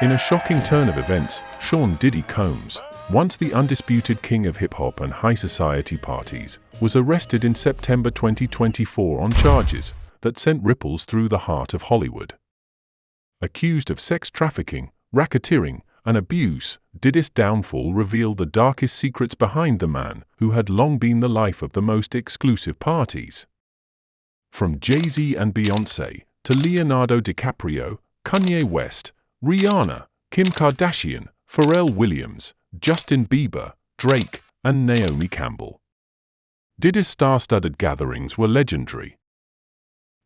In a shocking turn of events, Sean "Diddy" Combs, once the undisputed king of hip-hop and high society parties, was arrested in September 2024 on charges that sent ripples through the heart of Hollywood. Accused of sex trafficking, racketeering, and abuse, Diddy's downfall revealed the darkest secrets behind the man who had long been the life of the most exclusive parties. From Jay-Z and Beyoncé to Leonardo DiCaprio, Kanye West, Rihanna, Kim Kardashian, Pharrell Williams, Justin Bieber, Drake, and Naomi Campbell. Diddy's star-studded gatherings were legendary.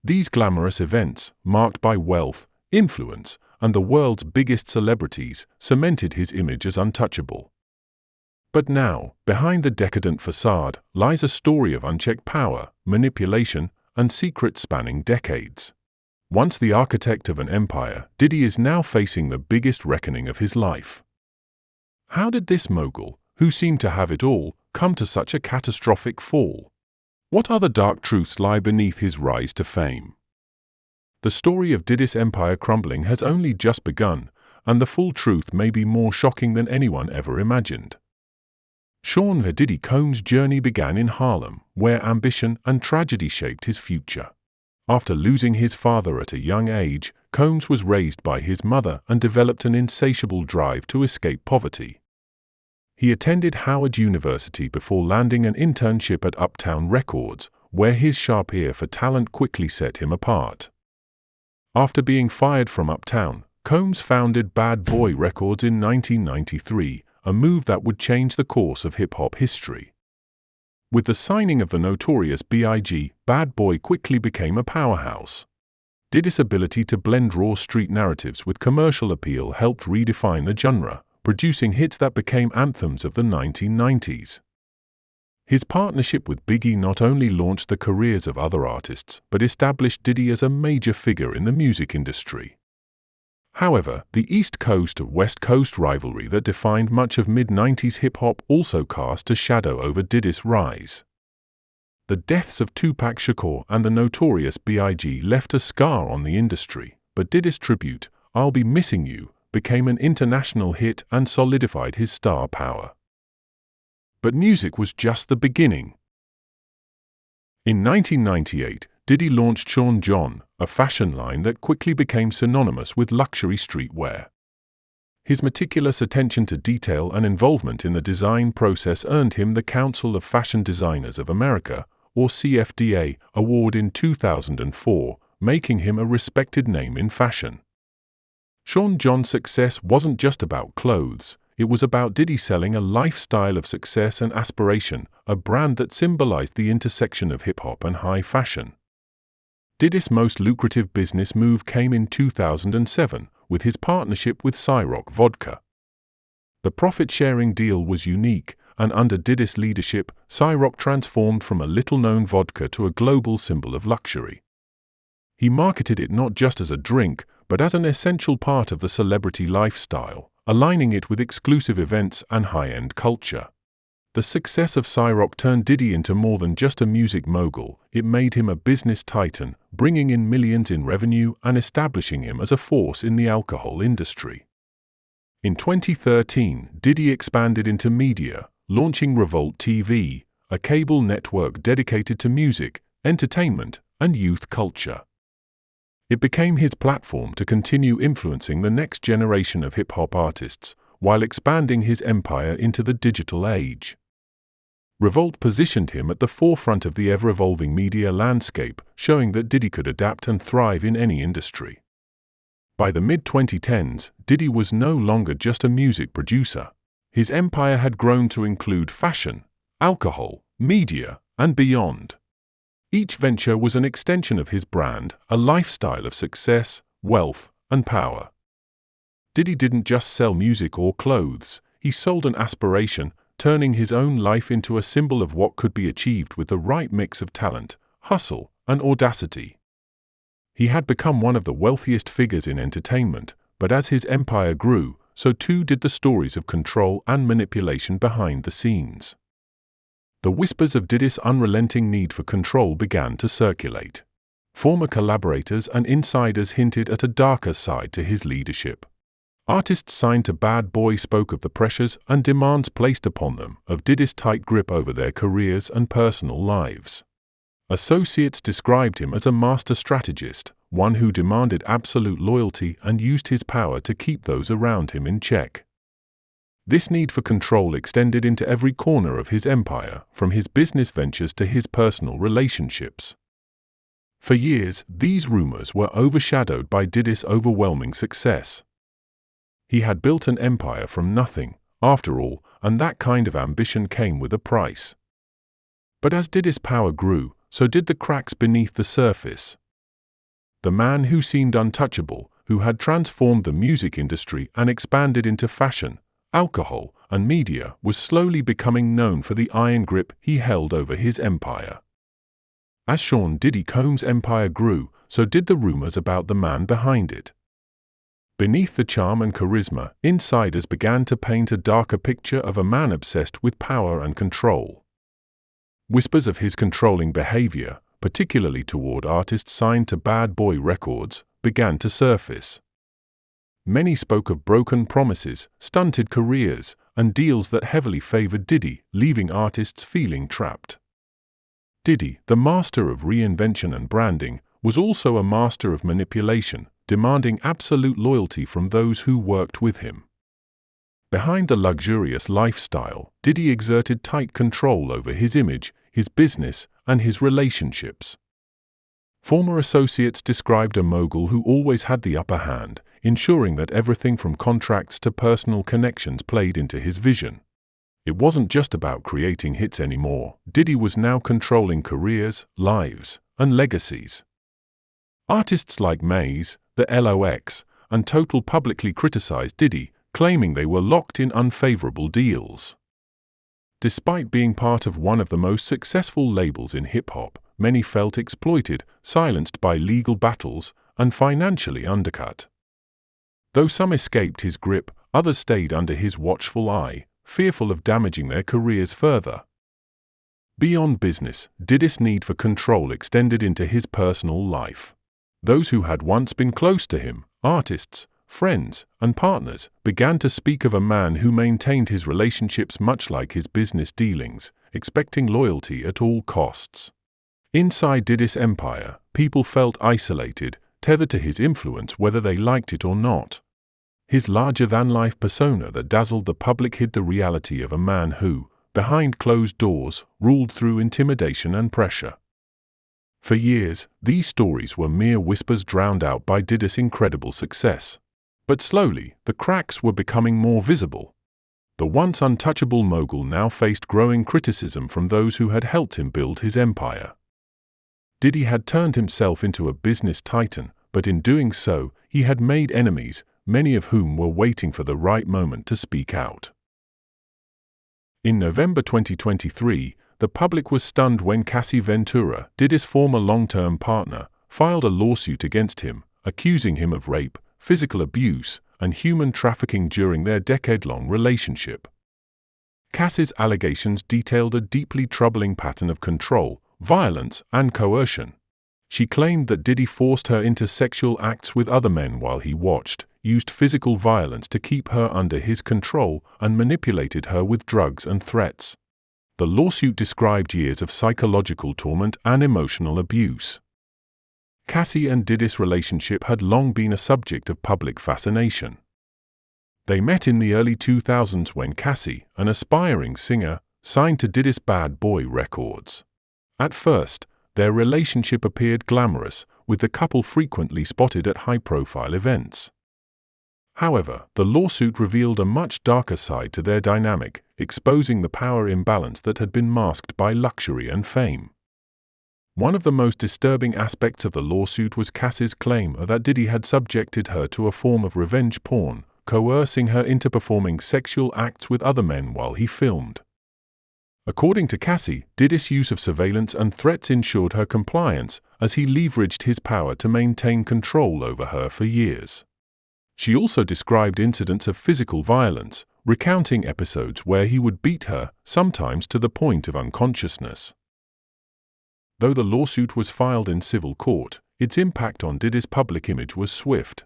These glamorous events, marked by wealth, influence, and the world's biggest celebrities, cemented his image as untouchable. But now, behind the decadent facade, lies a story of unchecked power, manipulation, and secrets spanning decades. Once the architect of an empire, Diddy is now facing the biggest reckoning of his life. How did this mogul, who seemed to have it all, come to such a catastrophic fall? What other dark truths lie beneath his rise to fame? The story of Diddy's empire crumbling has only just begun, and the full truth may be more shocking than anyone ever imagined. Sean "Diddy" Combs' journey began in Harlem, where ambition and tragedy shaped his future. After losing his father at a young age, Combs was raised by his mother and developed an insatiable drive to escape poverty. He attended Howard University before landing an internship at Uptown Records, where his sharp ear for talent quickly set him apart. After being fired from Uptown, Combs founded Bad Boy Records in 1993, a move that would change the course of hip-hop history. With the signing of the notorious B.I.G., Bad Boy quickly became a powerhouse. Diddy's ability to blend raw street narratives with commercial appeal helped redefine the genre, producing hits that became anthems of the 1990s. His partnership with Biggie not only launched the careers of other artists, but established Diddy as a major figure in the music industry. However, the East Coast to West Coast rivalry that defined much of mid-90s hip-hop also cast a shadow over Diddy's rise. The deaths of Tupac Shakur and the notorious B.I.G. left a scar on the industry, but Diddy's tribute, "I'll Be Missing You," became an international hit and solidified his star power. But music was just the beginning. In 1998, Diddy launched Sean John, a fashion line that quickly became synonymous with luxury streetwear. His meticulous attention to detail and involvement in the design process earned him the Council of Fashion Designers of America, or CFDA, award in 2004, making him a respected name in fashion. Sean John's success wasn't just about clothes. It was about Diddy selling a lifestyle of success and aspiration, a brand that symbolized the intersection of hip-hop and high fashion. Diddy's most lucrative business move came in 2007, with his partnership with Ciroc Vodka. The profit-sharing deal was unique, and under Diddy's leadership, Ciroc transformed from a little-known vodka to a global symbol of luxury. He marketed it not just as a drink, but as an essential part of the celebrity lifestyle, aligning it with exclusive events and high-end culture. The success of Ciroc turned Diddy into more than just a music mogul. It made him a business titan, bringing in millions in revenue and establishing him as a force in the alcohol industry. In 2013, Diddy expanded into media, launching Revolt TV, a cable network dedicated to music, entertainment, and youth culture. It became his platform to continue influencing the next generation of hip-hop artists, while expanding his empire into the digital age. Revolt positioned him at the forefront of the ever-evolving media landscape, showing that Diddy could adapt and thrive in any industry. By the mid-2010s, Diddy was no longer just a music producer. His empire had grown to include fashion, alcohol, media, and beyond. Each venture was an extension of his brand, a lifestyle of success, wealth, and power. Diddy didn't just sell music or clothes, he sold an aspiration, turning his own life into a symbol of what could be achieved with the right mix of talent, hustle, and audacity. He had become one of the wealthiest figures in entertainment, but as his empire grew, so too did the stories of control and manipulation behind the scenes. The whispers of Diddy's unrelenting need for control began to circulate. Former collaborators and insiders hinted at a darker side to his leadership. Artists signed to Bad Boy spoke of the pressures and demands placed upon them of Diddy's tight grip over their careers and personal lives. Associates described him as a master strategist, one who demanded absolute loyalty and used his power to keep those around him in check. This need for control extended into every corner of his empire, from his business ventures to his personal relationships. For years, these rumors were overshadowed by Diddy's overwhelming success. He had built an empire from nothing, after all, and that kind of ambition came with a price. But as Diddy's power grew, so did the cracks beneath the surface. The man who seemed untouchable, who had transformed the music industry and expanded into fashion, alcohol, and media, was slowly becoming known for the iron grip he held over his empire. As Sean Diddy Combs' empire grew, so did the rumors about the man behind it. Beneath the charm and charisma, insiders began to paint a darker picture of a man obsessed with power and control. Whispers of his controlling behavior, particularly toward artists signed to Bad Boy Records, began to surface. Many spoke of broken promises, stunted careers, and deals that heavily favored Diddy, leaving artists feeling trapped. Diddy, the master of reinvention and branding, was also a master of manipulation, demanding absolute loyalty from those who worked with him. Behind the luxurious lifestyle, Diddy exerted tight control over his image, his business, and his relationships. Former associates described a mogul who always had the upper hand, ensuring that everything from contracts to personal connections played into his vision. It wasn't just about creating hits anymore. Diddy was now controlling careers, lives, and legacies. Artists like Maze, the LOX, and Total publicly criticized Diddy, claiming they were locked in unfavorable deals. Despite being part of one of the most successful labels in hip-hop, many felt exploited, silenced by legal battles, and financially undercut. Though some escaped his grip, others stayed under his watchful eye, fearful of damaging their careers further. Beyond business, Diddy's need for control extended into his personal life. Those who had once been close to him, artists, friends, and partners, began to speak of a man who maintained his relationships much like his business dealings, expecting loyalty at all costs. Inside Diddy's empire, people felt isolated, tethered to his influence whether they liked it or not. His larger-than-life persona that dazzled the public hid the reality of a man who, behind closed doors, ruled through intimidation and pressure. For years, these stories were mere whispers drowned out by Diddy's incredible success. But slowly, the cracks were becoming more visible. The once untouchable mogul now faced growing criticism from those who had helped him build his empire. Diddy had turned himself into a business titan, but in doing so, he had made enemies, many of whom were waiting for the right moment to speak out. In November 2023, the public was stunned when Cassie Ventura, Diddy's former long-term partner, filed a lawsuit against him, accusing him of rape, physical abuse, and human trafficking during their decade-long relationship. Cassie's allegations detailed a deeply troubling pattern of control, violence, and coercion. She claimed that Diddy forced her into sexual acts with other men while he watched, used physical violence to keep her under his control, and manipulated her with drugs and threats. The lawsuit described years of psychological torment and emotional abuse. Cassie and Diddy's relationship had long been a subject of public fascination. They met in the early 2000s when Cassie, an aspiring singer, signed to Diddy's Bad Boy Records. At first, their relationship appeared glamorous, with the couple frequently spotted at high-profile events. However, the lawsuit revealed a much darker side to their dynamic, exposing the power imbalance that had been masked by luxury and fame. One of the most disturbing aspects of the lawsuit was Cassie's claim that Diddy had subjected her to a form of revenge porn, coercing her into performing sexual acts with other men while he filmed. According to Cassie, Diddy's use of surveillance and threats ensured her compliance, as he leveraged his power to maintain control over her for years. She also described incidents of physical violence, recounting episodes where he would beat her, sometimes to the point of unconsciousness. Though the lawsuit was filed in civil court, its impact on Diddy's public image was swift.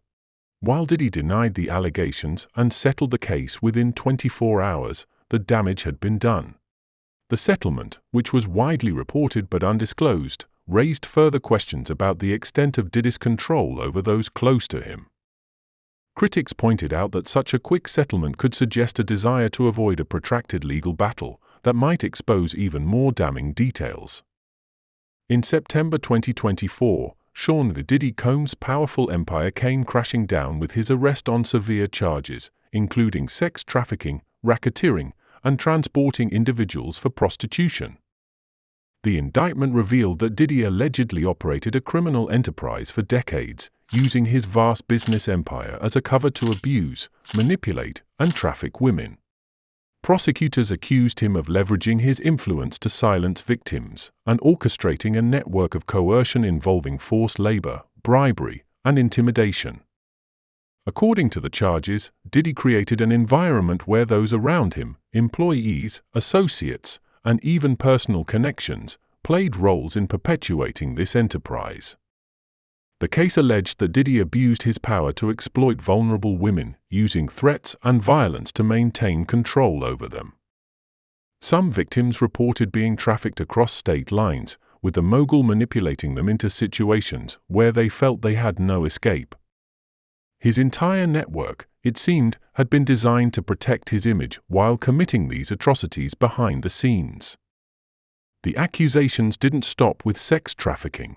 While Diddy denied the allegations and settled the case within 24 hours, the damage had been done. The settlement, which was widely reported but undisclosed, raised further questions about the extent of Diddy's control over those close to him. Critics pointed out that such a quick settlement could suggest a desire to avoid a protracted legal battle that might expose even more damning details. In September 2024, Sean Diddy Combs' powerful empire came crashing down with his arrest on severe charges, including sex trafficking, racketeering, and transporting individuals for prostitution. The indictment revealed that Diddy allegedly operated a criminal enterprise for decades, using his vast business empire as a cover to abuse, manipulate, and traffic women. Prosecutors accused him of leveraging his influence to silence victims and orchestrating a network of coercion involving forced labor, bribery, and intimidation. According to the charges, Diddy created an environment where those around him, employees, associates, and even personal connections, played roles in perpetuating this enterprise. The case alleged that Diddy abused his power to exploit vulnerable women, using threats and violence to maintain control over them. Some victims reported being trafficked across state lines, with the mogul manipulating them into situations where they felt they had no escape. His entire network, it seemed, had been designed to protect his image while committing these atrocities behind the scenes. The accusations didn't stop with sex trafficking.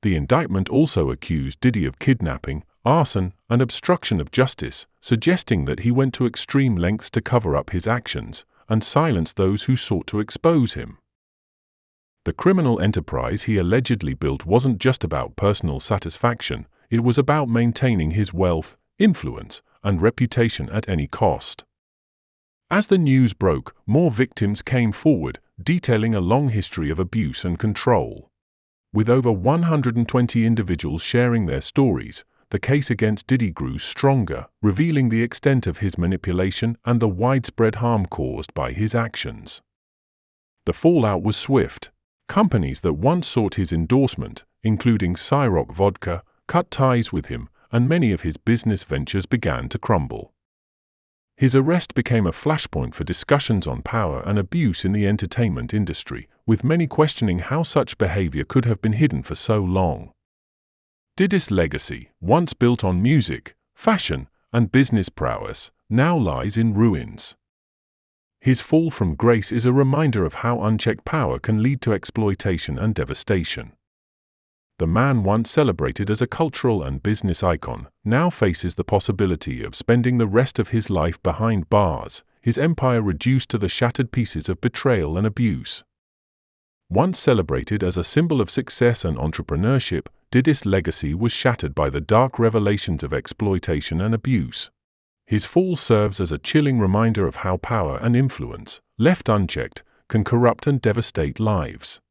The indictment also accused Diddy of kidnapping, arson, and obstruction of justice, suggesting that he went to extreme lengths to cover up his actions and silence those who sought to expose him. The criminal enterprise he allegedly built wasn't just about personal satisfaction, it was about maintaining his wealth, influence, and reputation at any cost. As the news broke, more victims came forward, detailing a long history of abuse and control. With over 120 individuals sharing their stories, the case against Diddy grew stronger, revealing the extent of his manipulation and the widespread harm caused by his actions. The fallout was swift. Companies that once sought his endorsement, including Ciroc Vodka, cut ties with him, and many of his business ventures began to crumble. His arrest became a flashpoint for discussions on power and abuse in the entertainment industry, with many questioning how such behavior could have been hidden for so long. Diddy's legacy, once built on music, fashion, and business prowess, now lies in ruins. His fall from grace is a reminder of how unchecked power can lead to exploitation and devastation. The man once celebrated as a cultural and business icon now faces the possibility of spending the rest of his life behind bars, his empire reduced to the shattered pieces of betrayal and abuse. Once celebrated as a symbol of success and entrepreneurship, Diddy's legacy was shattered by the dark revelations of exploitation and abuse. His fall serves as a chilling reminder of how power and influence, left unchecked, can corrupt and devastate lives.